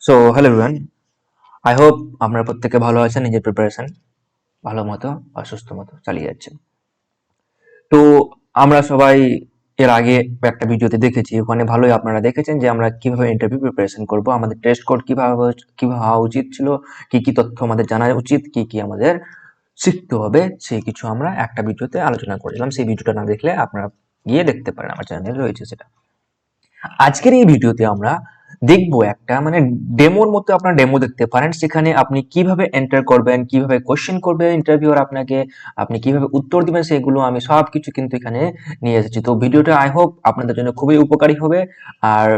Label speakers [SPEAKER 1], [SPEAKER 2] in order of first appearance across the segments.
[SPEAKER 1] So hello everyone, I hope আপনারা প্রত্যেকে ভালো আছেন, নিজের প্রিপারেশন ভালো মতো আর সুস্থ মতো চালিয়ে যাচ্ছেন। তো আমরা সবাই এর আগে একটা ভিডিওতে দেখেছি, ওখানে ভালোই আপনারা দেখেছেন যে আমরা কিভাবে ইন্টারভিউ প্রিপারেশন করব, আমাদের টেস্ট কোড কিভাবে হওয়া উচিত ছিল, কি কি তথ্য আমাদের জানা উচিত, কি কি আমাদের শিখতে হবে, সেই কিছু আমরা একটা ভিডিওতে আলোচনা করেছিলাম। সেই ভিডিওটা না দেখলে আপনারা গিয়ে দেখতে পারেন, আমার চ্যানেলে রয়েছে সেটা। আজকের এই ভিডিওতে আমরা দেখবো একটা মানে ডেমোর মতো, আপনারা ডেমো দেখতে পারেন। সেখানে আপনি কিভাবে এন্টার করবেন, কিভাবে কোশ্চেন করবে ইন্টারভিউয়ার আপনাকে, আপনি কিভাবে উত্তর দিবেন, সেগুলো আমি সবকিছু কিন্তু এখানে নিয়ে এসেছি। তো ভিডিওটা আই হোপ আপনাদের জন্য খুবই উপকারী হবে। আর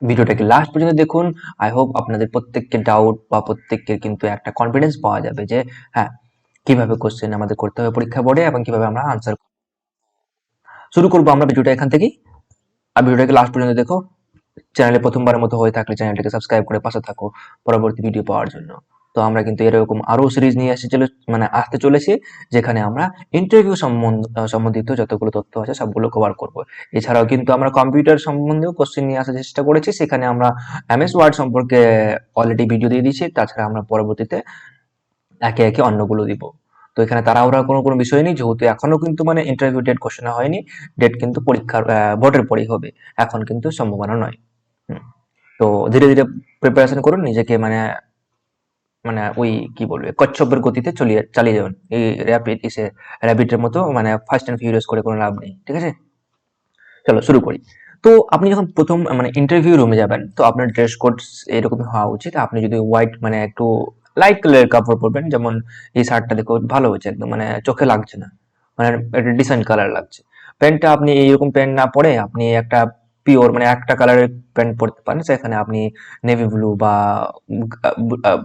[SPEAKER 1] ভিডিওটাকে লাস্ট পর্যন্ত দেখুন। আই হোপ আপনাদের প্রত্যেকের ডাউট বা প্রত্যেকের কিন্তু একটা কনফিডেন্স পাওয়া যাবে যে হ্যাঁ, কিভাবে কোশ্চেন আমাদের করতে হবে পরীক্ষা বোর্ডে এবং কিভাবে আমরা আনসার শুরু করবো আমরা ভিডিওটা এখান থেকেই। আর ভিডিওটাকে লাস্ট পর্যন্ত দেখো। চ্যানেলে প্রথমবারের মতো হয়ে থাকলে চ্যানেলটাকে সাবস্ক্রাইব করে পাশে থাকো পরবর্তী ভিডিও পাওয়ার জন্য। তো আমরা কিন্তু এরকম আরো সিরিজ নিয়ে আসতে চলেছি, যেখানে আমরা ইন্টারভিউ সম্বন্ধিত যতগুলো তথ্য আছে সবগুলো কভার করব। এছাড়াও কিন্তু আমরা কম্পিউটার সম্বন্ধেও কোশ্চেন নিয়ে আসার চেষ্টা করেছি, সেখানে আমরা এমএস ওয়ার্ড সম্পর্কে অলরেডি ভিডিও দিয়ে দিয়েছি। তাছাড়া আমরা পরবর্তীতে একে একে অন্যগুলো দিব। তো এখানে তাড়াহুড়ার কোনো বিষয় নেই, যেহেতু এখনো কিন্তু মানে ইন্টারভিউ ডেট ঘোষণা হয়নি। ডেট কিন্তু পরীক্ষার বোর্ডের পরেই হবে, এখন কিন্তু সম্ভাবনা নয়। হুম। তো ধীরে ধীরে প্রিপারেশন করুন নিজেকে, মানে মানে ওই কি বলবে, কচ্ছপের গতিতে চালিয়ে যাবেন। এই র্যাপিডের মতো, মানে ফাস্ট অ্যান্ড ফিউরিয়াস করে কোনো লাভ নেই, ঠিক আছে? চলো শুরু করি। তো আপনি যখন প্রথম মানে ইন্টারভিউ রুমে যাবেন, তো আপনার ড্রেস কোড এরকমই হওয়া উচিত। আপনি যদি হোয়াইট মানে একটু লাইট কালারের কাপড় পরবেন, যেমন এই শার্টটা দেখো ভালো হয়েছে, একদম মানে চোখে লাগছে না, মানে একটা ডিসেন্ট কালার লাগছে। প্যান্টটা আপনি এইরকম প্যান্ট না পরে আপনি একটা পিওর মানে একটা কালারের প্যান্ট পরতে পারেন। সেখানে আপনি নেভি ব্লু বা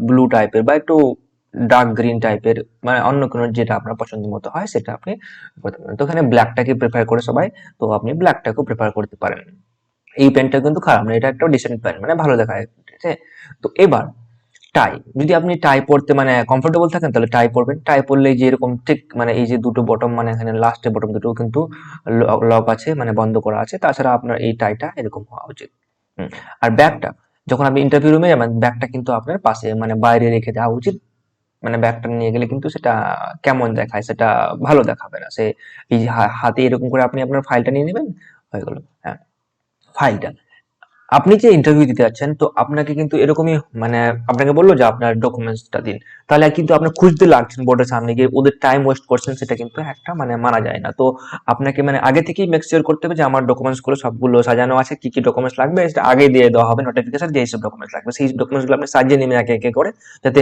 [SPEAKER 1] ব্লু টাইপের বা একটু ডার্ক গ্রিন টাইপের, মানে অন্য কোনো যেটা আপনার পছন্দ মতো হয় সেটা আপনি করতে পারেন। তো এখানে ব্ল্যাকটাকে প্রেফার করে সবাই, তো আপনি ব্ল্যাকটাকেও প্রেফার করতে পারেন। এই প্যান্টটা কিন্তু খারাপ না, এটা একটা ডিসেন্ট প্যান্ট, মানে ভালো দেখায়, ঠিক আছে? তো এবার টাই, যদি আপনি টাই পরতে মানে কমফোর্টেবল থাকেন তাহলে টাই পরবেন। টাই পরলে যে এরকম ঠিক মানে এই যে দুটো বটম, মানে এখানে লাস্টে বটম দুটো কিন্তু লক আছে, মানে বন্ধ করা আছে। তাছাড়া আপনার এই টাইটা এরকম হওয়া উচিত। হুম। আর ব্যাগটা, যখন আপনি ইন্টারভিউ রুমে যাবেন, ব্যাগটা কিন্তু আপনার পাশে মানে বাইরে রেখে দেওয়া উচিত। মানে ব্যাগটা নিয়ে গেলে কিন্তু সেটা কেমন দেখায়, সেটা ভালো দেখাবে না। সে এই যে হাতে এরকম করে আপনি আপনার ফাইলটা নিয়ে নেবেন, হয়ে গেল। হ্যাঁ, ফাইলটা আপনি যে ইন্টারভিউ দিতে যাচ্ছেন, তো আপনাকে কিন্তু এরকমই মানে আপনাকে বললো যে আপনার ডকুমেন্টসটা দিন, তাহলে আর কিন্তু আপনার খুঁজতে লাগছেন বোর্ডের সামনে গিয়ে, ওদের টাইম ওয়েস্ট করছেন, সেটা কিন্তু একটা মানে মানা যায় না। তো আপনাকে মানে আগে থেকেই মেক শিওর করতে হবে যে আমার ডকুমেন্টস গুলো সবগুলো সাজানো আছে, কি কি ডকুমেন্টস লাগবে সেটা আগে দিয়ে দেওয়া হবে নোটিফিকেশন, যে এইসব ডকুমেন্টস লাগবে সেই ডকুমেন্টস গুলো আপনি সাজিয়ে নেবেন একে একে করে, যাতে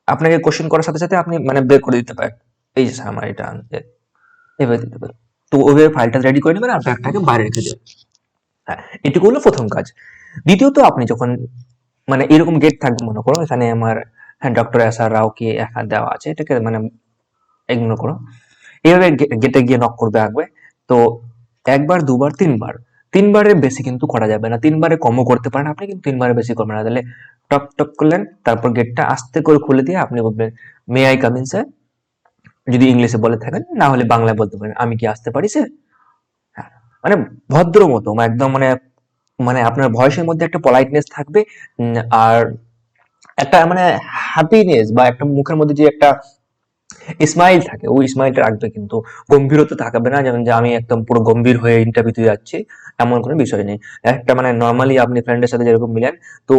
[SPEAKER 1] আপনাকে কোশ্চেন করার সাথে সাথে আপনি মানে বের করে দিতে পারেন, এই যে স্যার আমার এটা আনতে, এভাবে দিতে পারেন। তো ওইভাবে ফাইলটা রেডি করে নেবেন আর ব্যাগটাকে বাইরে রেখে দেবেন। হ্যাঁ, এটুকু হলো প্রথম কাজ। দ্বিতীয়ত, আপনি যখন মানে এরকম গেট থাকবে, মনে করো এখানে আমার হ্যাঁ ডক্টর এস আর রাও কে একা দেওয়া আছে, এটাকে মানে ইগনোর করো। এইভাবে গেটে গিয়ে নক করবে আগে। তো একবার দুবার তিনবার, তিনবারের বেশি কিন্তু করা যাবে না, তিনবারে কমও করতে পারেন আপনি, কিন্তু তিনবারের বেশি করবেন না। তাহলে টক টক করলেন, তারপর গেটটা আস্তে করে খুলে দিয়ে আপনি বলবেন may I come in sir, যদি ইংলিশে বলে থাকেন, না হলে বাংলায় বলতে পারেন আমি কি আসতে পারি স্যার। হ্যাঁ, মানে ভদ্র মতো, মানে একদম মানে মানে আপনার ভয়েসের মধ্যে একটা পলাইটনেস থাকবে। আর একটা মানে হ্যাপিনেস বা একটা মুখের মধ্যে যে একটা স্মাইল থাকে, ওই স্মাইলটা রাখবে, কিন্তু গম্ভীরতা থাকবে না, যেমন যে আমি একদম পুরো গম্ভীর হয়ে ইন্টারভিউতে যাচ্ছি, এমন কোনো বিষয় নেই। একটা মানে নর্মালি আপনি ফ্রেন্ডের সাথে যেরকম মিলেন, তো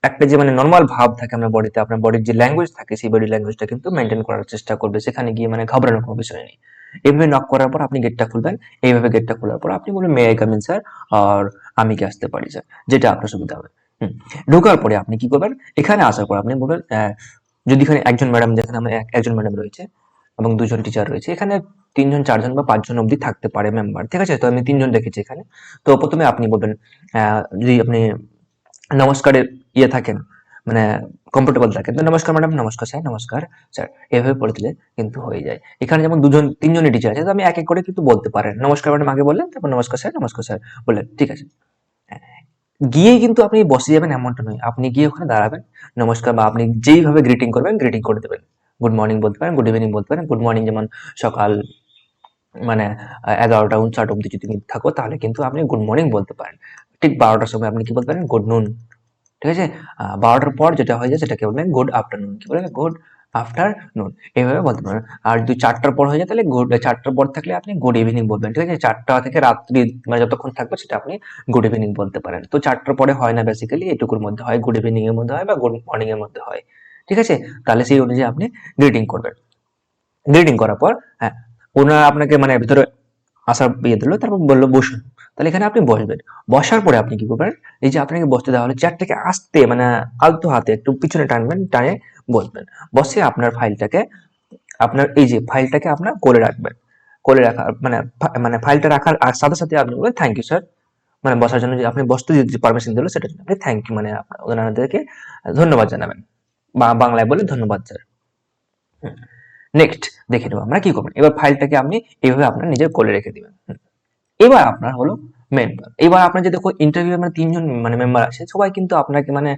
[SPEAKER 1] একটা যে মানে নর্মাল ভাব থাকে আপনার বডিতে, আপনার বডির যে ল্যাঙ্গুয়েজ থাকে, সেই বডি ল্যাঙ্গুয়েজটা কিন্তু মেনটেন করার চেষ্টা করবে, সেখানে গিয়ে মানে ঘাবড়ানোর কোনো বিষয় নেই। এভাবে নক করার পর আপনি গেটটা খুলবেন। এইভাবে গেটটা খোলার পর আপনি বলবেন may I come in sir, আর আমি কি আসতে পারি স্যার, যেটা আপনার সুবিধা হবে। হুম। ঢোকার পরে আপনি কি করবেন, এখানে আসার পর আপনি বলবেন যদি এখানে একজন ম্যাডাম, যেখানে আমরা একজন ম্যাডাম রয়েছে এবং দুজন টিচার রয়েছে, এখানে তিনজন চারজন বা পাঁচজন অব্দি থাকতে পারে মেম্বার, ঠিক আছে? তো আমি তিনজন দেখেছি এখানে। তো প্রথমে আপনি বলবেন যদি আপনি নমস্কারে ইয়ে থাকেন, মানে কমফোর্টেবল থাকেন, তো নমস্কার ম্যাডাম, নমস্কার স্যার, নমস্কার স্যার, এভাবে পড়ে দিলে কিন্তু হয়ে যায়। এখানে যেমন দুজন তিনজনের টিচার আছে, তো আমি এক এক করে কিন্তু বলতে পারেন, নমস্কার ম্যাডাম আগে বললেন, তারপর নমস্কার স্যার বললেন, ঠিক আছে? গিয়ে কিন্তু আপনি বসে যাবেন এমনটা নয়, আপনি গিয়ে ওখানে দাঁড়াবেন, নমস্কার বা আপনি যেইভাবে গ্রিটিং করবেন গ্রিটিং করে দেবেন। গুড মর্নিং বলতে পারেন, গুড ইভিনিং বলতে পারেন। গুড মর্নিং যেমন সকাল মানে 11টা 59 অব্দি যদি থাকো, তাহলে কিন্তু আপনি গুড মর্নিং বলতে পারেন। ঠিক 12টার সময় আপনি কি বলতে পারেন, গুড নুন। ঠিক আছে। 12টার পর যেটা হয়ে যায় সেটাকে বলবেন গুড আফটারনুন। কি বলবেন? গুড আফটারনুন, এইভাবে বলতে পারেন। আর যদি 4টার পর হয়ে যায় তাহলে 4টার পর থাকলে আপনি গুড ইভিনিং বলবেন। ঠিক আছে, 4টা থেকে রাত্রি মানে যতক্ষণ থাকবে সেটা আপনি গুড ইভিনিং বলতে পারেন। তো 4টার পরে হয় না, বেসিক্যালি এটুকুর মধ্যে হয়, গুড ইভিনিং এর মধ্যে হয় বা গুড মর্নিং এর মধ্যে হয়। ঠিক আছে, তাহলে সেই অনুযায়ী আপনি গ্রিটিং করবেন। গ্রিটিং করার পর হ্যাঁ, ওনারা আপনাকে মানে ভিতরে আসার দিল, তারপর বললো বসুন। তাহলে এখানে আপনি বসবেন। বসার পরে আপনি কি করবেন? এই যে আপনাকে বসতে দেওয়া হলো, চেয়ারটাকে আস্তে মানে আলতো হাতে একটু পিছনে টানবেন, টানে বসবেন। বসে আপনার ফাইলটাকে, আপনার এই যে ফাইলটাকে আপনার কোলে রাখবেন। কোলে রাখার মানে মানে ফাইলটা রাখার আর সাথে সাথে আপনি বলবেন থ্যাংক ইউ স্যার। মানে বসার জন্য যে আপনি বসতে যে পারমিশন দিল সেটার জন্য আপনি থ্যাংক ইউ মানে ওনাদেরকে ধন্যবাদ জানাবেন, বা বাংলায় বলে ধন্যবাদ স্যার। নেক্সট দেখে নেবো আমরা কি করবেন। এবার ফাইলটাকে আপনি এইভাবে আপনার নিজের কোলে রেখে দিবেন। এবার আপনার হলো মেম্বার। এবার আপনার যে দেখো ইন্টারভিউ মানে 3 জন মানে মেম্বার আছে, সবাই কিন্তু আপনাকে মানে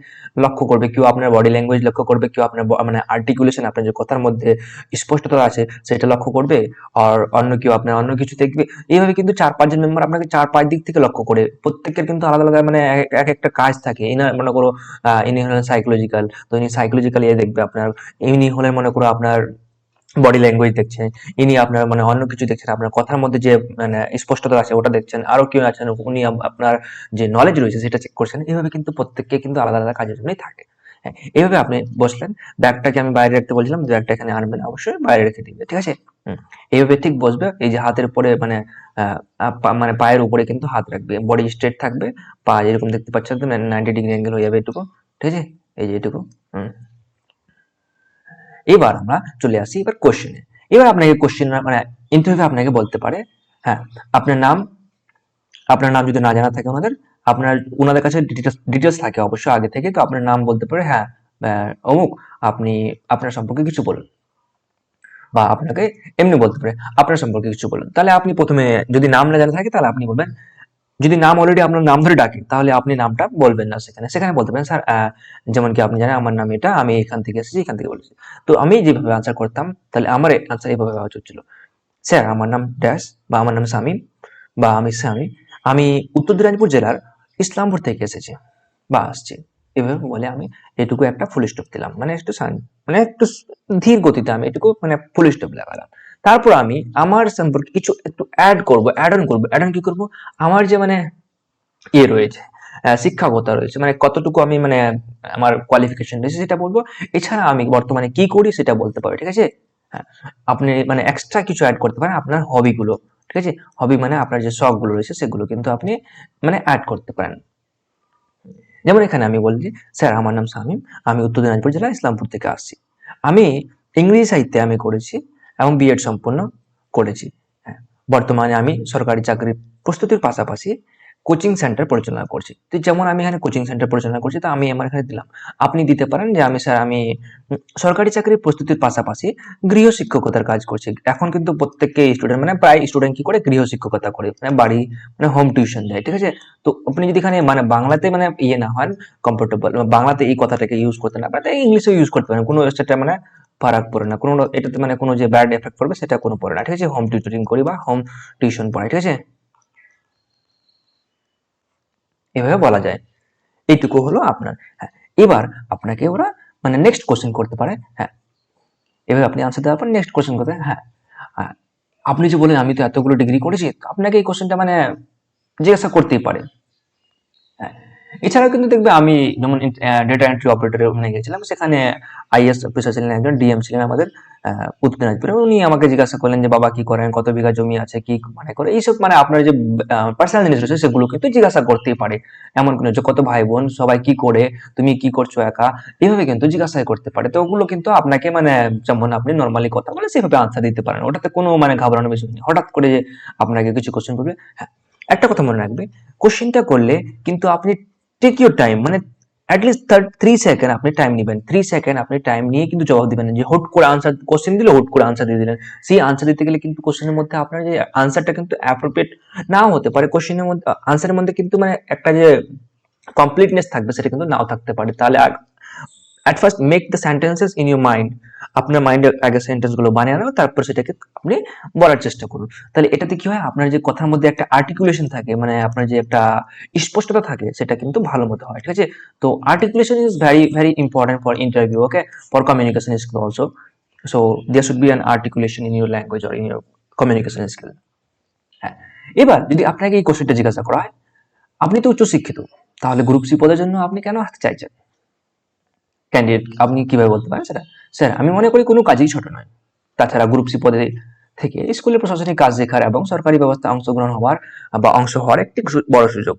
[SPEAKER 1] লক্ষ্য করবে। কেউ আপনার বডি ল্যাঙ্গুয়েজ লক্ষ্য করবে, কেউ আপনার মানে আর্টিকুলেশন, আপনার যে কথার মধ্যে স্পষ্টতা আছে সেটা লক্ষ্য করবে, আর অন্য কেউ আপনার অন্য কিছু দেখবে। এইভাবে কিন্তু 4-5 জন মেম্বার আপনাকে 4-5 দিক থেকে লক্ষ্য করে। প্রত্যেকের কিন্তু আলাদা আলাদা মানে এক একটা কাজ থাকে। ইনার মনে করো ইনি হলেন সাইকোলজিক্যাল, তো ইনি সাইকোলজিক্যালি দেখবে আপনার। ইনি হলেন মনে করো আপনার বডি ল্যাঙ্গুয়েজ দেখছেন, ইনি আপনার মানে অন্য কিছু দেখছেন, আপনার কথার মধ্যে যে মানে স্পষ্টতা আছে ওটা দেখছেন, আরো কেউ আছেন উনি আপনার যে নলেজ রয়েছে সেটা চেক করছেন। এইভাবে কিন্তু প্রত্যেককে কিন্তু আলাদা আলাদা কাজের জন্যই থাকে। হ্যাঁ, এইভাবে আপনি বসলেন। ব্যাগটাকে আমি বাইরে রাখতে বলছিলাম, ব্যাগটা এখানে আনবেন, অবশ্যই বাইরে রেখে দিবে। ঠিক আছে, এইভাবে ঠিক বসবে। এই যে হাতের উপরে মানে মানে পায়ের উপরে কিন্তু হাত রাখবে, বডি স্ট্রেট থাকবে, পা যেরকম দেখতে পাচ্ছেন 90 ডিগ্রি অ্যাঙ্গেল হয়ে যাবে এটুকু। ঠিক আছে, এই যে এটুকু। এবার আমরা চলে আসি এবার কোশ্চেনে। এবার আপনাকে কোশ্চেন মানে ইন্টারভিউ আপনাকে বলতে পারে, হ্যাঁ আপনার নাম, আপনার নাম যদি না জানা থাকে ওনাদের, আপনার ওনাদের কাছে ডিটেলস থাকে অবশ্যই আগে থেকে, তো আপনার নাম বলতে পারে হ্যাঁ অমুক, আপনি আপনার সম্পর্কে কিছু বলুন। বা আপনাকে এমনি বলতে পারে আপনার সম্পর্কে কিছু বলুন। তাহলে আপনি প্রথমে যদি নাম না জানা থাকে তাহলে আপনি বলবেন, যদি নাম অলরেডি আপনার নাম ধরে ডাকে তাহলে আপনি নামটা বলবেন না সেখানে। সেখানে বলতে পারেন স্যার, যেমন কি আপনি জানেন আমার নাম এটা, আমি এখান থেকে এসেছি, এখান থেকে বলেছি। তো আমি যেভাবে আনসার করতাম তাহলে আমার আনসার এইভাবে হওয়া উচিত ছিল, স্যার আমার নাম ড্যাশ, বা আমার নাম শামীম, বা আমি শামীম, আমি উত্তর দিনাজপুর জেলার ইসলামপুর থেকে এসেছি বা আসছি। এভাবে বলে আমি এটুকু একটা ফুল স্টপ দিলাম, মানে একটু মানে একটু ধীর গতিতে আমি এটুকু মানে ফুল স্টপ লাগালাম। তারপর আমি আমার সম্পর্কে কিছু একটু অ্যাড করবো, অ্যাড অন করবো। অ্যাড অন কি করবো? আমার যে মানে ইয়ে রয়েছে, শিক্ষাগত রয়েছে, মানে কতটুকু আমি মানে আমার কোয়ালিফিকেশন রয়েছে সেটা বলবো। এছাড়া আমি বর্তমানে কি করি সেটা বলতে পারবো। ঠিক আছে, হ্যাঁ, আপনি মানে এক্সট্রা কিছু অ্যাড করতে পারেন, আপনার হবি গুলো। ঠিক আছে, হবি মানে আপনার যে শখ গুলো রয়েছে সেগুলো কিন্তু আপনি মানে অ্যাড করতে পারেন। যেমন এখানে আমি বলছি, স্যার আমার নাম শামীম, আমি উত্তর দিনাজপুর জেলা ইসলামপুর থেকে আসছি। আমি ইংরেজি সাহিত্যে আমি করেছি এবং বিএড সম্পূর্ণ করেছি। হ্যাঁ, বর্তমানে আমি সরকারি চাকরির প্রস্তুতির পাশাপাশি কোচিং সেন্টার পরিচালনা করছি। তো যেমন আমি এখানে কোচিং সেন্টার পরিচালনা করছি, তো আমি আমার এখানে দিলাম। আপনি দিতে পারেন যে আমি স্যার আমি সরকারি চাকরির প্রস্তুতির পাশাপাশি গৃহ শিক্ষকতার কাজ করছি। এখন কিন্তু প্রত্যেককে স্টুডেন্ট মানে প্রায় স্টুডেন্ট কি করে গৃহ শিক্ষকতা করে, মানে বাড়ি মানে হোম টিউশন দেয়। ঠিক আছে, তো আপনি যদি এখানে মানে বাংলাতে মানে ইয়ে না হন কমফোর্টেবল, বাংলাতে এই কথাটাকে ইউজ করতে না পারেন, ইংলিশে ইউজ করতে পারেন, কোনো সেটা মানে ফারাক পড়ে না, কোনো এটাতে মানে কোনো যে ব্যাড এফেক্ট পড়বে সেটা কোনো পড়ে না। ঠিক আছে, হোম টিউটরিং করি বা হোম টিউশন পড়াই। ঠিক আছে, এভাবে বলা যায়। এইটুকু হলো আপনার। হ্যাঁ, এবার আপনাকে ওরা মানে নেক্সট কোশ্চেন করতে পারে। হ্যাঁ, এভাবে আপনি আনসার দেওয়ার পর নেক্সট কোশ্চেন করতে, হ্যাঁ আপনি যে বলেন আমি তো এতগুলো ডিগ্রি করেছি, আপনাকে এই কোশ্চেনটা মানে জিজ্ঞাসা করতেই পারে। হ্যাঁ, এছাড়াও কিন্তু দেখবে আমি যেমন ডেটা এন্ট্রি অপারেটরে ওখানে গেছিলাম, সেখানে আইএস অফিসার ছিলেন একজন, ডিএম ছিলেন আমাদের উত্তর দিনাজপুরে। উনি আমাকে জিজ্ঞাসা করলেন যে বাবা কি করেন, কত বিঘা জমি আছে, কি মানে করে, এইসব মানে আপনার যে পার্সোনাল জিনিস রয়েছে সেগুলো কিন্তু জিজ্ঞাসা করতেই পারে। এমন কোনো যে কত ভাই বোন, সবাই কি করে, তুমি কি করছো একা, এইভাবে কিন্তু জিজ্ঞাসা করতে পারে। তো ওগুলো কিন্তু আপনাকে মানে যেমন আপনি নর্মালি কথা বলে সেভাবে আনসার দিতে পারেন, ওটাতে কোনো মানে ঘাবড়ানোর বিষয় নেই। হঠাৎ করে যে আপনাকে কিছু কোশ্চেন করবে, হ্যাঁ একটা কথা মনে রাখবে, কোশ্চেনটা করলে কিন্তু আপনি টেক ইউর টাইম, মানে অ্যাটলিস্ট 3 সেকেন্ড আপনি টাইম নেবেন। 3 সেকেন্ড আপনি টাইম নিয়ে কিন্তু জবাব দিবেন না, যে হুট করে আনসার কোশ্চেন দিলে হুট করে আনসার দিয়ে দিলেন। সেই আনসার দিতে গেলে কিন্তু কোশ্চেনের মধ্যে আপনার যে আনসারটা কিন্তু অ্যাপ্রোপ্রিয়েট নাও হতে পারে, কোশ্চেনের মধ্যে আনসারের মধ্যে কিন্তু মানে একটা যে কমপ্লিটনেস থাকবে সেটা কিন্তু নাও থাকতে পারে। তাহলে at first make the sentences in your mind, আপনার মাইন্ডে আগে সেন্টেন্স গুলো বানিয়ে নাও, তারপর সেটাকে আপনি বলার চেষ্টা করুন। তাহলে এটাতে কি হয়, আপনার যে কথার মধ্যে একটা আর্টিকুলেশন থাকে, মানে আপনার যে একটা স্পষ্টতা থাকে, সেটা কিন্তু ভালো মতো হয়, ঠিক আছে। তো articulation is very very important for interview, okay, for communication skill also. So there should be an articulation in your language or in your communication skill. হ্যাঁ, এবার যদি আপনাকে এই কোশ্চেনটা জিজ্ঞাসা করা হয়, আপনি তো উচ্চশিক্ষিত, তাহলে গ্রুপ সি পদের জন্য আপনি কেন আসতে চাইছেন? ক্যান্ডিডেট আপনি কিভাবে বলতে পারেন সেটা, স্যার আমি মনে করি কোনো কাজই ছোট নয়, তাছাড়া গ্রুপ সি পদে থেকে স্কুলের প্রশাসনিক কাজ শেখার এবং সরকারি ব্যবস্থা অংশগ্রহণ হওয়ার বা অংশ হওয়ার একটি বড় সুযোগ,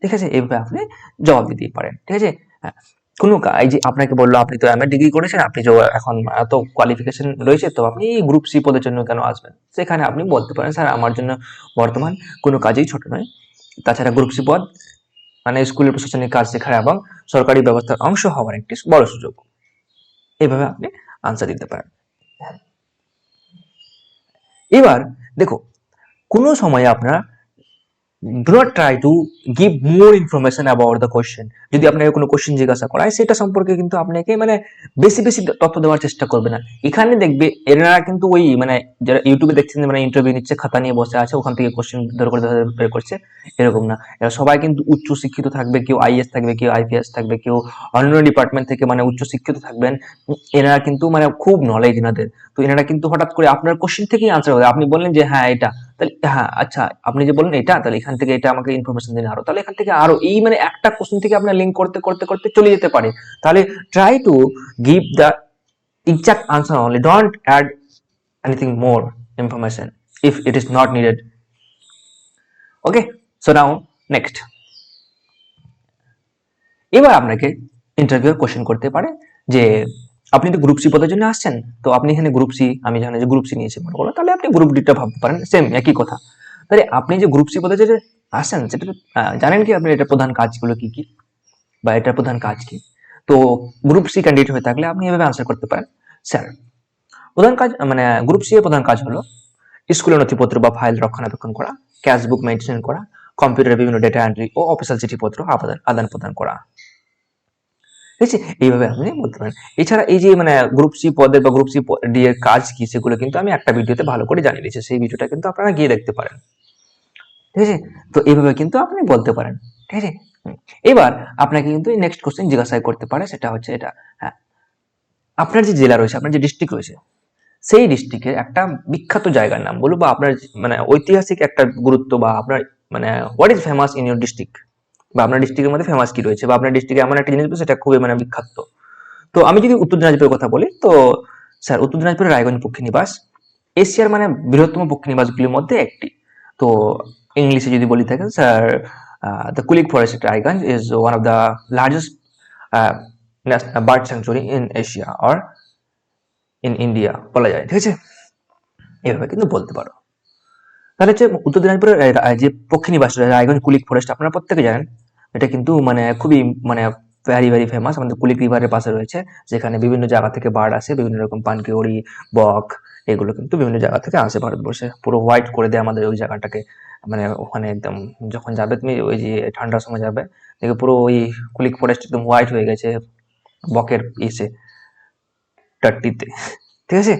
[SPEAKER 1] ঠিক আছে, এইভাবে আপনি জবাব দিতে পারেন, ঠিক আছে। হ্যাঁ, কোনো এই যে আপনাকে বললো আপনি তো এমএ ডিগ্রি করেছেন, আপনি যে এখন এত কোয়ালিফিকেশন রয়েছে, তো আপনি গ্রুপ সি পদের জন্য কেন আসবেন, সেখানে আপনি বলতে পারেন স্যার আমার জন্য বর্তমান কোনো কাজই ছোট নয়, তাছাড়া গ্রুপ সি পদ মানে স্কুলের প্রশাসনিক কাজ শেখার এবং সরকারি ব্যবস্থার অংশ হওয়ার একটি বড় সুযোগ, এইভাবে আপনি আনসার দিতে পারেন। এবার দেখো, কোনো সময় আপনারা do not try to give more information about the question, যদি আপনাকে কোনো কোশ্চেন জিজ্ঞাসা করা হয় সেটা সম্পর্কে কিন্তু আপনাকে মানে বেশি বেশি তথ্য দেওয়ার চেষ্টা করবে না। এখানে দেখবে এনারা কিন্তু ওই মানে যারা ইউটিউবে দেখছেন মানে ইন্টারভিউ নিচ্ছে, খাতা নিয়ে বসে আছে, ওখান থেকে কোশ্চেন ধরে করে বের করছে, এরকম না। এরা সবাই কিন্তু উচ্চ শিক্ষিত থাকবে, কেউ আইএস থাকবে, কেউ আইপিএস থাকবে, কেউ অন্য ডিপার্টমেন্ট থেকে মানে উচ্চ শিক্ষিত থাকবেন। এনারা কিন্তু মানে খুব নলেজ এনাদের। তো এনারা কিন্তু হঠাৎ করে আপনার কোশ্চেন থেকেই আনসার হবে, আপনি বললেন যে হ্যাঁ এটা, তাহলে হ্যাঁ আচ্ছা আপনি যে বললেন এটা, তাহলে এখান থেকে এটা আমাকে ইনফরমেশন দিন আরো, তাহলে এখান থেকে আরো, এই মানে একটা কোশ্চেন থেকে আপনার লিঙ্ক করতে করতে করতে চলে যেতে পারে। তাহলে try to give the exact answer only, don't add anything more information if it is not needed. Okay, so now next, এবার আপনাকে ইন্টারভিউ কোশ্চেন করতে পারে যে আপনি তো গ্রুপ সি পদের জন্য আসছেন, তো আপনি এখানে গ্রুপ সি, আমি জানি যে গ্রুপ সি নিয়েছি মনে করো, তাহলে আপনি গ্রুপ ডিটা ভাবতে পারেন, সেম একই কথা। তাহলে আপনি যে গ্রুপ সি পদে যে আসেন সেটা জানেন কি আপনি এটার প্রধান কাজগুলো কি কি, বা এটার প্রধান কাজ কি? তো গ্রুপ সি ক্যান্ডিডেট হয়ে থাকলে আপনি এভাবে আনসার করতে পারেন, স্যার প্রধান কাজ মানে গ্রুপ সি এর প্রধান কাজ হলো স্কুলের নথিপত্র বা ফাইল রক্ষণাবেক্ষণ করা, ক্যাশ বুক মেনটেন করা, কম্পিউটারে বিভিন্ন ডেটা এন্ট্রি ও অফিসিয়াল চিঠিপত্র আদান প্রদান করা, ঠিক আছে, এইভাবে আপনি বলতে পারেন। এছাড়া এই যে মানে গ্রুপ সি পদের বা গ্রুপ সি ডি এর কাজ কি, সেগুলো কিন্তু আমি একটা ভিডিওতে ভালো করে জানিয়ে দিয়েছি, সেই ভিডিওটা কিন্তু আপনারা গিয়ে দেখতে পারেন, ঠিক আছে। তো এইভাবে কিন্তু আপনি বলতে পারেন, ঠিক আছে। এবার আপনাকে কিন্তু নেক্সট কোশ্চেন জিজ্ঞাসা করতে পারে, সেটা হচ্ছে এটা, হ্যাঁ আপনার যে জেলা রয়েছে, আপনার যে ডিস্ট্রিক্ট রয়েছে, সেই ডিস্ট্রিক্টের একটা বিখ্যাত জায়গার নাম বলুন, বা আপনার মানে ঐতিহাসিক একটা গুরুত্ব, বা আপনার মানে what is famous in your district, বা আপনার ডিস্ট্রিক্টের মধ্যে ফেমাস কি রয়েছে, বা আপনার ডিস্ট্রিক্টে এমন একটা জিনিস রয়েছে সেটা খুবই মানে বিখ্যাত। তো আমি যদি উত্তর দিনাজপুরের কথা বলি, তো স্যার উত্তর দিনাজপুরের রায়গঞ্জ পক্ষী নিবাস এশিয়ার মানে বৃহত্তম পক্ষী নিবাসগুলির মধ্যে একটি। তো ইংলিশে যদি বলি থাকেন sir, the Kulik forest Raiganj is one of the largest bird sanctuary in Asia or in India বলা যায়, ঠিক আছে, এভাবে কিন্তু বলতে পারো। তাহলে হচ্ছে উত্তর দিনাজপুরের যে পক্ষী নিবাস রায়গঞ্জ কুলিক ফরেস্ট, আপনারা প্রত্যেকে জানেন এটা কিন্তু মানে খুবই মানে ভেরি ভেরি ফেমাস, আমাদের কুলিক রিভারের পাশে রয়েছে, যেখানে বিভিন্ন জায়গা থেকে বার্ড আসে, বিভিন্ন রকম পানকিউরি, বক, এগুলো কিন্তু বিভিন্ন জায়গা থেকে আসে ভারতবর্ষে, পুরো হোয়াইট করে দেয় আমাদের ওই জায়গাটাকে, মানে ওখানে একদম যখন যাবে তুমি ওই যে ঠান্ডার সময় যাবে, দেখবে পুরো ওই কুলিক ফরেস্ট একদম হোয়াইট হয়ে গেছে বকের ইসে টাট্টিতে, ঠিক আছে।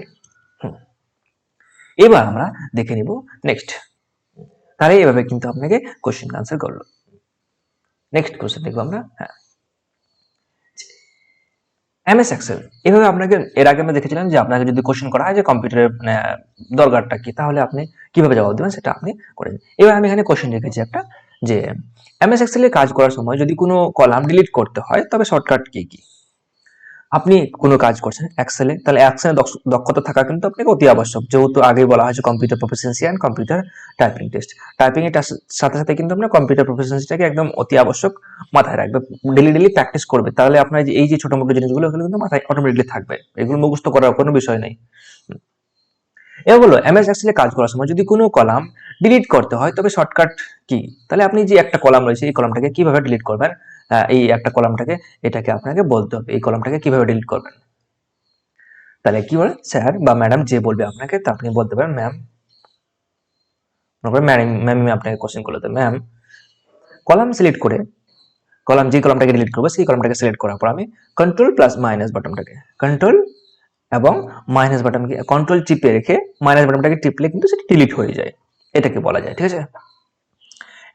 [SPEAKER 1] এবার আমরা দেখে নিব নেক্সট, তাহলে এভাবে কিন্তু আপনাকে কোশ্চেন আনসার করলো। নেক্সট কোশ্চেন দেখবো আমরা, হ্যাঁ এমএস এক্সেল, এভাবে আপনাকে এর আগে আমরা দেখেছিলাম যে আপনাকে যদি কোশ্চেন করা হয় যে কম্পিউটারের মানে দরকারটা কি, তাহলে আপনি কিভাবে জবাব দেবেন সেটা আপনি করেন। এবার আমি এখানে কোশ্চেন রেখেছি একটা, যে এমএস এক্সেল এ কাজ করার সময় যদি কোনো কলাম ডিলিট করতে হয় তবে শর্টকাট কি কি। আপনি কোনো কাজ করছেন এক্সেলে, তাহলে এক্সেলে দক্ষতা থাকা কিন্তু আপনাকে অতি আবশ্যক, যেহেতু আগে বলা হয়েছে computer proficiency and computer typing test. Typing এর সাথে সাথে কিন্তু আপনার কম্পিউটার প্রফিসিয়েন্সিটাকে একদম অতি আবশ্যক মাথায় রাখবে, ডেলি ডেলি প্র্যাকটিস করবে, তাহলে আপনার এই যে ছোট মোটো জিনিসগুলো এগুলো কিন্তু মাথায় অটোমেটিকলি থাকবে, এগুলো মুখস্থ করার কোনো বিষয় নেই। এবার বলো এমএস এক্সেল এ কাজ করার সময় যদি কোনো কলাম ডিলিট করতে হয় তবে শর্টকাট কি, তাহলে আপনি যে একটা কলাম রয়েছে এই কলামটাকে কিভাবে ডিলিট করবেন, এই একটা কলামটাকে এটাকে আপনাকে বলতে হবে এই কলামটাকে কিভাবে ডিলিট করবেন। তাহলে কি বলে স্যার বা ম্যাডাম যে বলবে আপনাকে, তা আপনি বলতে পারেন ম্যাম, ম্যাম আপনাকে কোশ্চেন করলো, তো ম্যাম কলাম সিলেক্ট করে কলাম, যে কলামটাকে ডিলিট করবো সেই কলামটাকে সিলেক্ট করার পর আমি কন্ট্রোল প্লাস মাইনাস বাটনটাকে, কন্ট্রোল এবং মাইনাস বাটনকে কন্ট্রোল চিপে রেখে মাইনাস বাটনটাকে টিপলে কিন্তু সেটা ডিলিট হয়ে যায়, এটাকে বলা যায়। ঠিক আছে,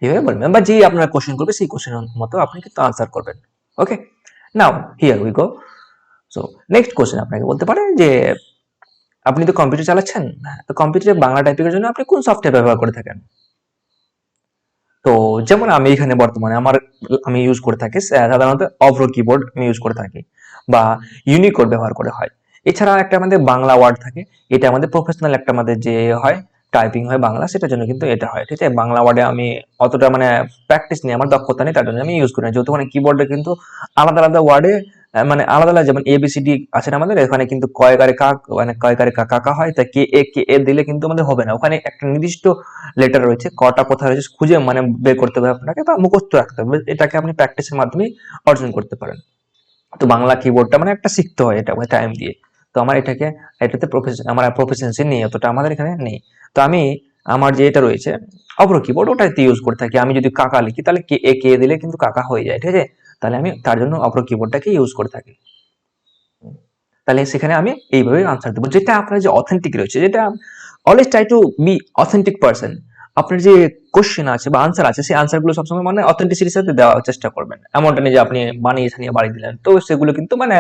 [SPEAKER 1] এইভাবে বলবেন, বা যে আপনারা কোশ্চেন করবে সেই কোশ্চেনের মতো আপনি কিন্তু আনসার করবেন। Okay, now here we go. So next question আপনাকে বলতে পারে যে আপনি তো কম্পিউটার চালাচ্ছেন, তো কম্পিউটারে বাংলা টাইপিংয়ের জন্য আপনি কোন সফটওয়্যার ব্যবহার করে থাকেন? তো যেমন আমি এখানে বর্তমানে আমি ইউজ করে থাকি সাধারণত অভ্র কিবোর্ড আমি ইউজ করে থাকি, বা ইউনিকোড ব্যবহার করে হয়। এছাড়া একটা আমাদের বাংলা ওয়ার্ড থাকে, এটা আমাদের প্রফেশনাল একটা আমাদের যে হয় টাইপিং হয় বাংলা, সেটার জন্য কিন্তু এটা হয়। ঠিক আছে, বাংলা ওয়ার্ডে আমি অতটা মানে প্র্যাকটিস নেই, আমার দক্ষতা নেই, তার জন্য আমি ইউজ করি না। যেহেতু মানে কিবোর্ডে কিন্তু আলাদা আলাদা ওয়ার্ডে মানে আলাদা আলাদা, যেমন এবিসিডি আছে না আমাদের, এখানে কিন্তু কয়কারে কাক মানে কয়কারে কাকা হয়, তাই কে এ দিলে কিন্তু আমাদের হবে না। ওখানে একটা নির্দিষ্ট লেটার রয়েছে, কটা কোথায় রয়েছে খুঁজে মানে বের করতে হবে আপনাকে, বা মুখস্থ রাখতে হবে। এটাকে আপনি প্র্যাকটিসের মাধ্যমে অর্জন করতে পারেন। তো বাংলা কিবোর্ডটা মানে একটা শিখতে হয়, এটা টাইম দিয়ে। তো আমার এটাতে আমার প্রফিসিয়েন্সি নেই, অতটা আমাদের এখানে নেই। তো আমি আমার যে এটা রয়েছে অপর কিবোর্ড, ওটাতে ইউজ করে থাকি। আমি যদি কাকা লিখি তাহলে কে দিলে কিন্তু কাকা হয়ে যায়। ঠিক আছে, তাহলে আমি তার জন্য অপর কিবোর্ডটাকে ইউজ করে থাকি। তাহলে সেখানে আমি এইভাবে আনসার দেবো, যেটা আপনার যে অথেন্টিক রয়েছে, যেটা always try to be authentic person. আপনার যে কোশ্চেন আছে বা আনসার আছে, সেই আনসার গুলো সবসময় মানে অথেন্টিসিটির সাথে দেওয়ার চেষ্টা করবেন। এমনটা নেই যে আপনি বানিয়ে ছানিয়ে বাড়ি দিলেন, তো সেগুলো কিন্তু মানে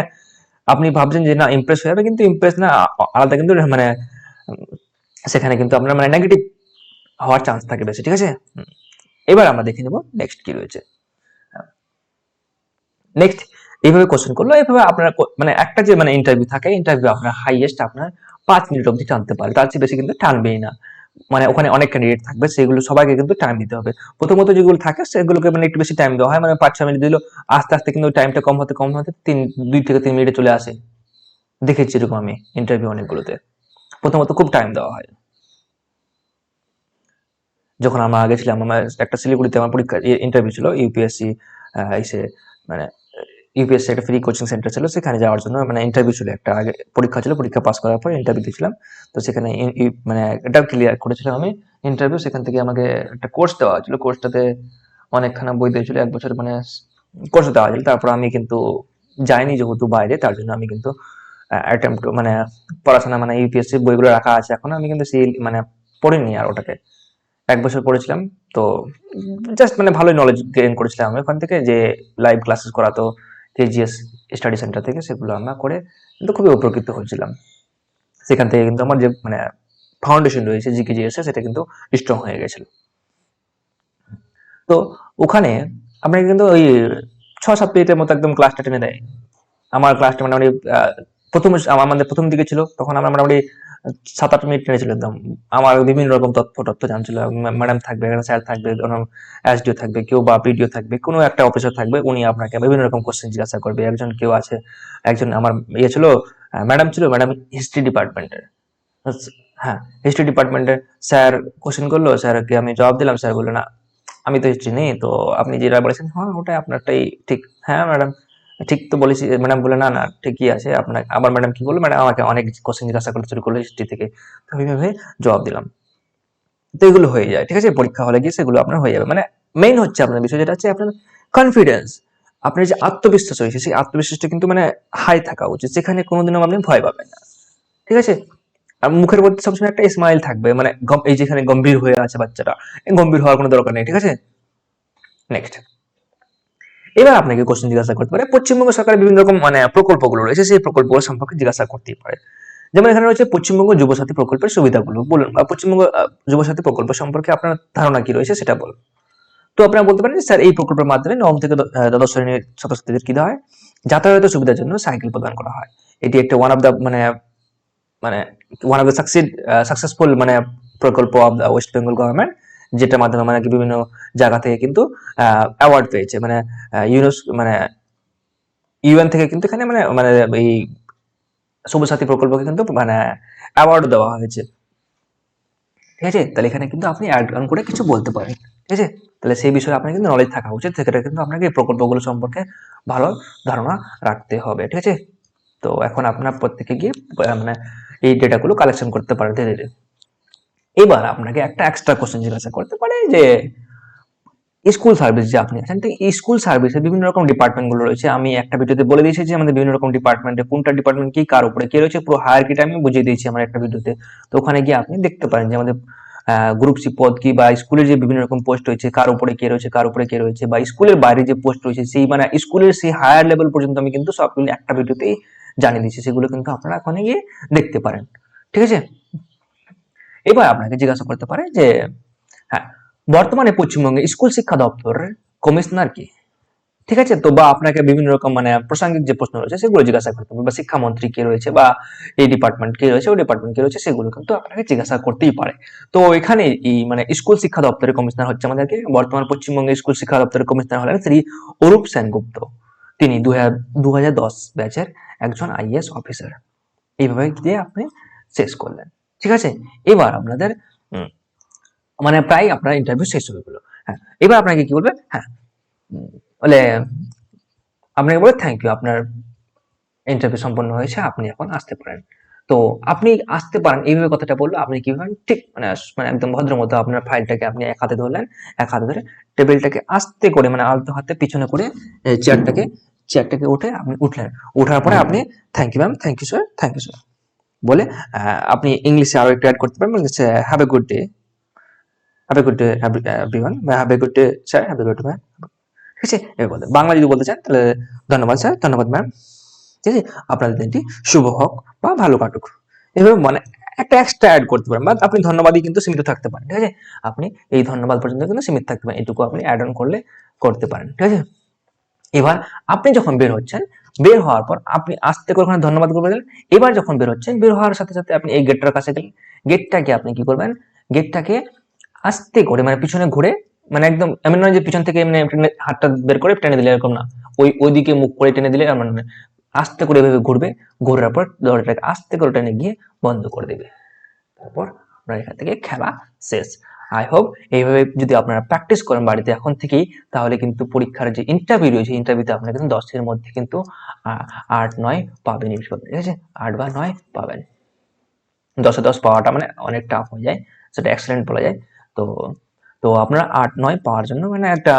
[SPEAKER 1] আপনি ভাবছেন যে না ইমপ্রেস হয়ে যাবে, কিন্তু ইমপ্রেস না, আলাদা কিন্তু মানে সেখানে কিন্তু আপনার মানে নেগেটিভ হওয়ার চান্স থাকে বেশি। ঠিক আছে, এবার আমরা দেখে নেব নেক্সট কি রয়েছে। নেক্সট এইভাবে কোশ্চেন করলো, এইভাবে আপনার মানে একটা যে মানে ইন্টারভিউ থাকে, ইন্টারভিউ আপনার হাইয়েস্ট আপনার 5 মিনিট অবধি টানতে পারে, তার চেয়ে বেশি কিন্তু টানবেই না। মানে ওখানে অনেক ক্যান্ডিডেট থাকবে, সেগুলো সবাইকে কিন্তু টাইম দিতে হবে। প্রথমত যেগুলো থাকে সেগুলোকে মানে একটু বেশি টাইম দেওয়া হয়, মানে 5-6 মিনিট দিল, আস্তে আস্তে কিন্তু টাইমটা কম হতে 2 থেকে 3 মিনিটে চলে আসে। দেখেছি এরকম আমি ইন্টারভিউ অনেকগুলোতে। প্রথমত খুব টাইম দেওয়া হয়। যখন আমরা আগে ছিলাম, আমার একটা শিলিগুড়িতে আমার পরীক্ষা ইন্টারভিউ ছিল ইউপিএসসি, এসে মানে ইউপিএসসি একটা ফ্রি কোচিং সেন্টার ছিল, সেখানে যাওয়ার জন্য মানে ইন্টারভিউ ছিল, একটা আগে পরীক্ষা ছিল, পরীক্ষা পাস করার পর ইন্টারভিউ দিয়েছিলাম। তো সেখানে মানে এটাও ক্লিয়ার করেছিলাম আমি ইন্টারভিউ। সেখান থেকে আমাকে একটা কোর্স দেওয়া হয়েছিল, কোর্সটাতে অনেকখানা বই দিয়েছিল, 1 বছর মানে কোর্স দেওয়া হয়েছিল। তারপর আমি কিন্তু যাইনি, যেহেতু বাইরে, তার জন্য আমি কিন্তু অ্যাটেম্প মানে পড়াশোনা মানে ইউপিএসসি বইগুলো রাখা আছে এখন, আমি কিন্তু সেই মানে পড়িনি আর ওটাকে। 1 বছর পড়েছিলাম। তো জাস্ট মানে ভালোই নলেজ গেইন করেছিলাম আমি ওখান থেকে, যে লাইভ ক্লাসেস করাতো কেজিএস স্টাডি সেন্টার থেকে, সেগুলো আমরা করে কিন্তু খুবই উপকৃত হয়েছিলাম। সেখান থেকে কিন্তু আমার যে মানে ফাউন্ডেশন রয়েছে জিকেজিএস এর, সেটা কিন্তু স্ট্রং হয়ে গেছিল। তো ওখানে আপনাকে কিন্তু ওই 6-7 মিনিটের মতো একদম ক্লাসটা টেনে দেয়। আমার ক্লাসটা মোটামুটি আমাদের প্রথম দিকে ছিল, তখন আমরা মোটামুটি 7-8 মিনিট টেনেছিল একদম। আমার বিভিন্ন রকম তথ্য জানছিল। ম্যাডাম থাকবে, স্যার থাকবে, এসডিও থাকবে, কেউ বা পিডিও থাকবে, কোনো একটা অফিসার থাকবে, উনি আপনাকে বিভিন্ন রকম কোশ্চেন জিজ্ঞাসা করবে। কেউ আছে, একজন আমার ইয়ে ছিল, ম্যাডাম ছিল, ম্যাডাম হিস্ট্রি ডিপার্টমেন্টের। হ্যাঁ, হিস্ট্রি ডিপার্টমেন্টের স্যার কোশ্চেন করলো, স্যারকে আমি জবাব দিলাম, স্যার বললো না আমি তো হিস্ট্রি নেই, তো আপনি যেটা বলেছেন হ্যাঁ ওটাই আপনারটাই ঠিক। হ্যাঁ ম্যাডাম ঠিক তো বলেছি। ম্যাডাম বলে না না ঠিকই আছে আপনার। আবার ম্যাডাম কি বললো, ম্যাডাম আমাকে অনেক কোশ্চেন জিজ্ঞাসা করতে শুরু করলো হিস্ট্রি থেকে। তো আমি এইভাবে জবাব দিলাম। তো এগুলো হয়ে যায়। ঠিক আছে, পরীক্ষা হলে গিয়ে সেগুলো আপনার হয়ে যাবে। মানে মেইন হচ্ছে আপনার বিষয় যেটা হচ্ছে আপনার কনফিডেন্স, আপনার যে আত্মবিশ্বাস রয়েছে, সেই আত্মবিশ্বাসটা কিন্তু মানে হাই থাকা উচিত, সেখানে কোনোদিনও আপনি ভয় পাবেন না। ঠিক আছে, আর মুখের মধ্যে সবসময় একটা স্মাইল থাকবে, মানে এই যেখানে গম্ভীর হয়ে আছে বাচ্চাটা, এই গম্ভীর হওয়ার কোনো দরকার নেই। ঠিক আছে, নেক্সট এবার আপনাকে কোশ্চেন জিজ্ঞাসা করতে পারে পশ্চিমবঙ্গ সরকারের বিভিন্ন রকম মানে প্রকল্পগুলো রয়েছে, সেই প্রকল্পগুলো সম্পর্কে জিজ্ঞাসা করতেই পারে। যেমন এখানে রয়েছে পশ্চিমবঙ্গ যুবসাথী প্রকল্পের সুবিধাগুলো বলুন, বা পশ্চিমবঙ্গ যুবসাথী প্রকল্প সম্পর্কে আপনার ধারণা কি রয়েছে সেটা বলুন। তো আপনারা বলতে পারেন স্যার এই প্রকল্পের মাধ্যমে নবম থেকে দ্বাদশ শ্রেণীর ছাত্রছাত্রীদের কি দেওয়া হয়, যাতায়াতের সুবিধার জন্য সাইকেল প্রদান করা হয়। এটি একটা ওয়ান অফ দ্য মানে মানে ওয়ান অফ দ্য সাকসেসফুল মানে প্রকল্প of the West Bengal government, যেটার মাধ্যমে মানে বিভিন্ন জায়গা থেকে কিন্তু অ্যাওয়ার্ড পেয়েছে, মানে মানে ইউএন থেকে কিন্তু এখানে মানে মানে এই সবুজ সাথী প্রকল্পকে কিন্তু মানে অ্যাওয়ার্ড দেওয়া হয়েছে। ঠিক আছে, তাহলে এখানে কিন্তু আপনি অ্যাড অন করে কিছু বলতে পারেন। ঠিক আছে, তাহলে সেই বিষয়ে আপনার কিন্তু নলেজ থাকা উচিত, সেটা কিন্তু আপনাকে এই প্রকল্পগুলো সম্পর্কে ভালো ধারণা রাখতে হবে। ঠিক আছে, তো এখন আপনার প্রত্যেকে গিয়ে মানে এই ডেটাগুলো কালেকশন করতে পারে ধীরে ধীরে। এবার আপনাকে একটা এক্সট্রা কোশ্চেন জিজ্ঞাসা করতে পারে যে স্কুল সার্ভিস যে আপনি আছেন, তো স্কুল সার্ভিসে বিভিন্ন রকম ডিপার্টমেন্ট গুলো রয়েছে। আমি একটা ভিডিওতে বলে দিয়েছি যে আমাদের বিভিন্ন রকম ডিপার্টমেন্টে কোনটা ডিপার্টমেন্ট কি কার উপরে কি রয়েছে, পুরো হায়ারকিটা আমি বুঝিয়ে দিয়েছি আমার একটা ভিডিওতে। তো ওখানে গিয়ে আপনি দেখতে পারেন যে আমাদের গ্রুপ সি পদ কি, বা স্কুলের যে বিভিন্ন রকম পোস্ট রয়েছে কার উপরে কে রয়েছে, কার উপরে কে রয়েছে, বা স্কুলের বাইরে যে পোস্ট রয়েছে সেই মানে স্কুলের সেই হায়ার লেভেল পর্যন্ত আমি কিন্তু সবগুলো একটা ভিডিওতেই জানিয়ে দিচ্ছি। সেগুলো কিন্তু আপনারা ওখানে গিয়ে দেখতে পারেন, ঠিক আছে। এবার আপনাকে জিজ্ঞাসা করতে পারে যে হ্যাঁ, বর্তমানে পশ্চিমবঙ্গে স্কুল শিক্ষা দপ্তরের কমিশনার কি, ঠিক আছে। তো বা আপনাকে বিভিন্ন রকম মানে প্রাসঙ্গিক যে প্রশ্ন রয়েছে সেগুলো জিজ্ঞাসা করতে হবে, বা শিক্ষামন্ত্রী কে রয়েছে, বা এই ডিপার্টমেন্ট কে রয়েছে, ওই ডিপার্টমেন্ট কে রয়েছে, সেগুলো কিন্তু আপনাকে জিজ্ঞাসা করতেই পারে। তো এখানে এই মানে স্কুল শিক্ষা দপ্তরের কমিশনার হচ্ছে আমাদেরকে বর্তমান পশ্চিমবঙ্গের স্কুল শিক্ষা দপ্তরের কমিশনার হলেন শ্রী অরূপ সেনগুপ্ত। তিনি 2010 ব্যাচের একজন আইএএস অফিসার। এইভাবে দিয়ে আপনি শেষ করলেন, ঠিক আছে। এবার আপনাদের মানে প্রায় আপনার ইন্টারভিউ শেষ হয়ে গেল। হ্যাঁ, এবার আপনাকে কি বলবে, হ্যাঁ বলে আপনাকে বলে থ্যাংক ইউ, আপনার ইন্টারভিউ সম্পন্ন হয়েছে, আপনি এখন আসতে পারেন। তো আপনি আসতে পারেন এইভাবে কথাটা বললো, আপনি কি করেন ঠিক মানে মানে একদম ভদ্র মতো আপনার ফাইলটাকে আপনি এক হাতে ধরলেন, এক হাতে ধরে টেবিলটাকে আস্তে করে মানে আলতো হাতে পিছনে করে চেয়ারটাকে উঠে আপনি উঠলেন। উঠার পরে আপনি thank you ma'am, thank you sir, thank you sir বলে আপনি ইংলিশে আরো একটু অ্যাড করতে পারেন, have a good day, have a good day everyone, have a good day sir, have a good day, ঠিক আছে। এবার বলতে বাংলা যদি বলতে চান তাহলে ধন্যবাদ স্যার, ধন্যবাদ ম্যাম, ঠিক আছে, আপনাদের দিনটি শুভ হোক বা ভালো কাটুক। এভাবে মানে একটা এক্সট্রা অ্যাড করতে পারেন, বা আপনি ধন্যবাদই কিন্তু সীমিত থাকতে পারেন, ঠিক আছে। আপনি এই ধন্যবাদ পর্যন্ত কিন্তু সীমিত থাকতে পারেন, এটুকু আপনি অ্যাড অন করলে করতে পারেন, ঠিক আছে। এবার আপনি যখন বের হচ্ছেন, বের হওয়ার পর আপনি আস্তে করে ওখানে ধন্যবাদ করে গেলেন। এবার যখন বের হচ্ছেন, বের হওয়ার সাথে সাথে আপনি এই গেটটার কাছে গেলেন। গেটটাকে আপনি কি করবেন, গেটটাকে আস্তে করে মানে পিছনে ঘুরে, মানে একদম এমন নয় যে পিছন থেকে এমনি হাতটা বের করে টেনে দিলে, এরকম না, ওইদিকে মুখ করে টেনে দিলে এমন নয়। আস্তে করে এভাবে ঘুরবে, ঘোরার পর দরজাটাকে আস্তে করে টেনে গিয়ে বন্ধ করে দেবে। তারপর আপনার এখান থেকে খেলা শেষ। আই হোপ এইভাবে যদি আপনারা প্র্যাকটিস করেন বাড়িতে এখন থেকেই, তাহলে কিন্তু পরীক্ষার যে ইন্টারভিউ রয়েছে ইন্টারভিউতে আপনারা কিন্তু 10-এর মধ্যে কিন্তু 8-9 পাবেন, ঠিক আছে, 8 বা 9 পাবেন। 10-এ 10 পাওয়াটা মানে অনেক টাফ হয়ে যায়, সেটা এক্সেলেন্ট বলা যায়। তো তো আপনারা 8-9 পাওয়ার জন্য মানে একটা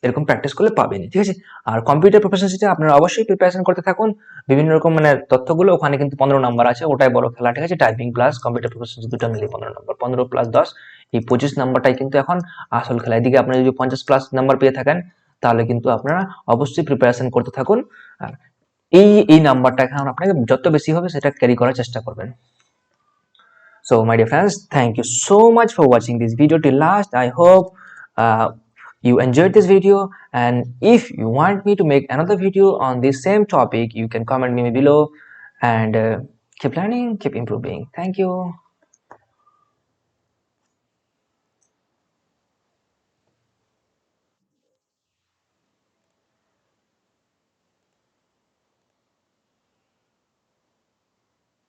[SPEAKER 1] এরকম প্র্যাকটিস করলে পাবেনই, ঠিক আছে। আর কম্পিউটার প্রফেশনালিতে আপনারা অবশ্যই প্রিপারেশন করতে থাকুন। বিভিন্ন রকম মানে তথ্যগুলো ওখানে কিন্তু 15 নাম্বার আছে, ওটাই বড় খেলা, ঠিক আছে। টাইপিং প্লাস কম্পিউটার প্রফেশনালিটি দুটো মিলিয়ে 15 নাম্বার, 15 প্লাস 10 এই 25 নাম্বারটাই কিন্তু এখন আসল খেলা। এদিকে আপনারা যদি 50 প্লাস নাম্বার পেয়ে থাকেন, তাহলে কিন্তু আপনারা অবশ্যই প্রিপারেশন করতে থাকুন। আর এই নাম্বারটা এখন আপনাকে যত বেশি হবে সেটা ক্যারি করার চেষ্টা করবেন। So my dear friends, thank you so much for watching this video till last. I hope you enjoyed this video, and if you want me to make another video on this same topic, you can comment me below, and keep learning, keep improving. Thank you.